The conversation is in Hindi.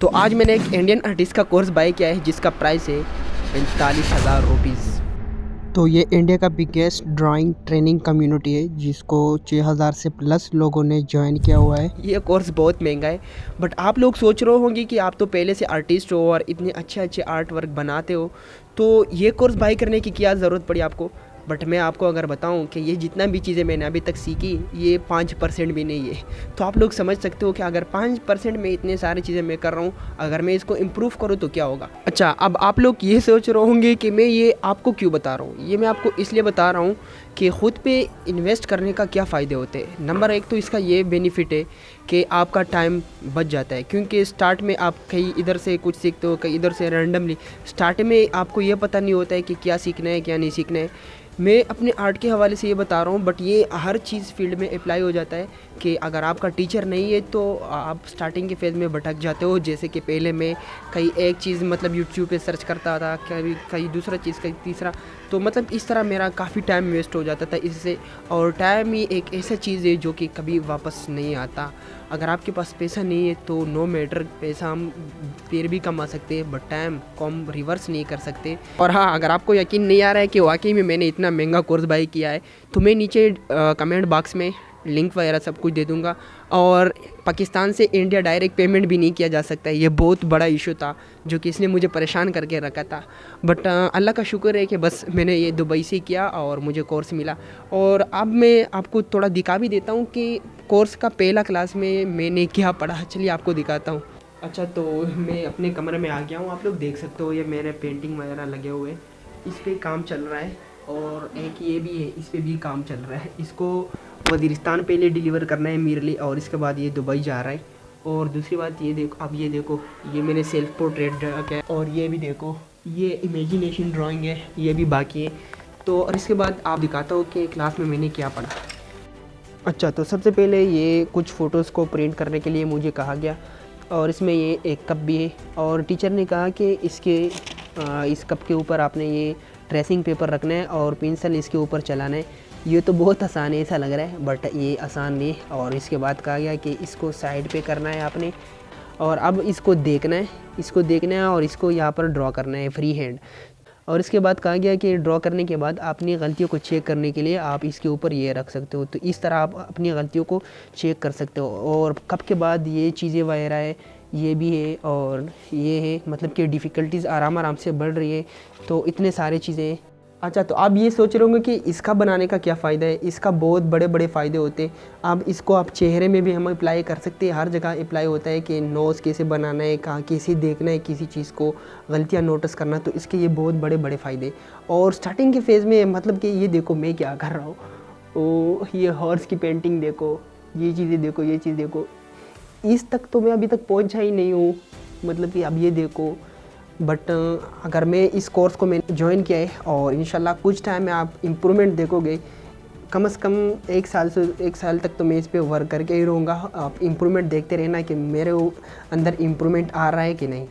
तो आज मैंने एक इंडियन आर्टिस्ट का कोर्स बाय किया है जिसका प्राइस है 45,000 रुपीज़। तो ये इंडिया का बिगेस्ट ड्राइंग ट्रेनिंग कम्युनिटी है जिसको 6,000 से प्लस लोगों ने ज्वाइन किया हुआ है। ये कोर्स बहुत महंगा है, बट आप लोग सोच रहे होंगे कि आप तो पहले से आर्टिस्ट हो और इतने अच्छे अच्छे आर्ट वर्क बनाते हो, तो ये कोर्स बाय करने की क्या ज़रूरत पड़ी आपको। बट मैं आपको अगर बताऊं कि ये जितना भी चीज़ें मैंने अभी तक सीखी ये 5% भी नहीं है। तो आप लोग समझ सकते हो कि अगर 5% में इतने सारी चीज़ें मैं कर रहा हूँ, अगर मैं इसको इम्प्रूव करूँ तो क्या होगा। अच्छा, अब आप लोग ये सोच रहे होंगे कि मैं ये आपको क्यों बता रहा हूँ। ये मैं आपको इसलिए बता रहा हूँ कि ख़ुद पे इन्वेस्ट करने का क्या फ़ायदे होते हैं। नंबर एक तो इसका ये बेनिफिट है कि आपका टाइम बच जाता है, क्योंकि स्टार्ट में आप कहीं इधर से कुछ सीखते हो, कहीं इधर से रैंडमली। स्टार्ट में आपको ये पता नहीं होता है कि क्या सीखना है क्या नहीं सीखना है। मैं अपने आर्ट के हवाले से ये बता रहा हूँ, बट ये हर चीज़ फील्ड में अप्लाई हो जाता है कि अगर आपका टीचर नहीं है तो आप स्टार्टिंग के फेज़ में भटक जाते हो। जैसे कि पहले मैं कहीं एक चीज़ मतलब यूट्यूब पे सर्च करता था, कभी कहीं दूसरा चीज़ कहीं तीसरा, तो मतलब इस तरह मेरा काफ़ी टाइम वेस्ट हो जाता था इससे। और टाइम ही एक ऐसा चीज़ है जो कि कभी वापस नहीं आता। अगर आपके पास पैसा नहीं है तो नो मैटर, पैसा हम फिर भी कमा सकते हैं, बट टाइम को हम रिवर्स नहीं कर सकते। और हाँ, अगर आपको यकीन नहीं आ रहा है कि वाकई में मैंने इतना महंगा कोर्स बाय किया है, तो मैं नीचे कमेंट बॉक्स में लिंक वगैरह सब कुछ दे दूंगा। और पाकिस्तान से इंडिया डायरेक्ट पेमेंट भी नहीं किया जा सकता है, ये बहुत बड़ा इशू था जो कि इसने मुझे परेशान करके रखा था। बट अल्लाह का शुक्र है कि बस मैंने ये दुबई से किया और मुझे कोर्स मिला। और अब मैं आपको थोड़ा दिखा भी देता हूँ कि कोर्स का पहला क्लास में मैंने क्या पढ़ा। चलिए आपको दिखाता हूँ। अच्छा, तो मैं अपने कमरे में आ गया हूँ। आप लोग देख सकते हो ये मेरे पेंटिंग वगैरह लगे हुए, इस पर काम चल रहा है। और एक ये भी है, इस पर भी काम चल रहा है। इसको वज़ीरिस्तान पहले डिलीवर करना है मीरली, और इसके बाद ये दुबई जा रहा है। और दूसरी बात ये देखो, अब ये देखो, ये मैंने सेल्फ पोर्ट्रेट रखा है। और ये भी देखो, ये इमेजिनेशन ड्राइंग है, ये भी बाकी है। तो और इसके बाद आप दिखाता हूँ कि क्लास में मैंने क्या पढ़ा। अच्छा, तो सबसे पहले ये कुछ फ़ोटोज़ को प्रिंट करने के लिए मुझे कहा गया, और इसमें ये एक कप भी है। और टीचर ने कहा कि इस कप के ऊपर आपने ये ट्रेसिंग पेपर रखना है और पेंसिल इसके ऊपर चलाना है। ये तो बहुत आसान है ऐसा लग रहा है, बट ये आसान नहीं। और इसके बाद कहा गया कि इसको साइड पे करना है आपने, और अब इसको देखना है और इसको यहाँ पर ड्रॉ करना है फ्री हैंड। और इसके बाद कहा गया कि ड्रॉ करने के बाद अपनी गलतियों को चेक करने के लिए आप इसके ऊपर ये रख सकते हो। तो इस तरह आप अपनी गलतियों को चेक कर सकते हो। और कब के बाद ये चीज़ें वगैरह है, ये भी है और ये है, मतलब कि डिफ़िकल्टीज़ आराम आराम से बढ़ रही है। तो इतने सारे चीज़ें हैं। अच्छा, तो आप ये सोच रहे होंगे कि इसका बनाने का क्या फ़ायदा है। इसका बहुत बड़े बड़े फ़ायदे होते हैं। अब इसको आप चेहरे में भी हम अप्लाई कर सकते हैं, हर जगह अप्लाई होता है कि नोज़ कैसे बनाना है, कहाँ कैसे देखना है, किसी चीज़ को गलतियाँ नोटिस करना। तो इसके ये बहुत बड़े बड़े फ़ायदे। और स्टार्टिंग के फेज़ में मतलब कि ये देखो मैं क्या कर रहा हूँ, ओ ये हॉर्स की पेंटिंग देखो, ये चीज़ें देखो, ये चीज़ देखो, इस तक तो मैं अभी तक पहुँचा ही नहीं हूँ। मतलब कि अब ये देखो। बट अगर मैं इस कोर्स को मैंने ज्वाइन किया है और इंशाल्लाह कुछ टाइम में आप इम्प्रूवमेंट देखोगे। कम से कम 1 साल तक तो मैं इस पे वर्क करके ही रहूँगा। आप इम्प्रूवमेंट देखते रहना कि मेरे अंदर इम्प्रूवमेंट आ रहा है कि नहीं।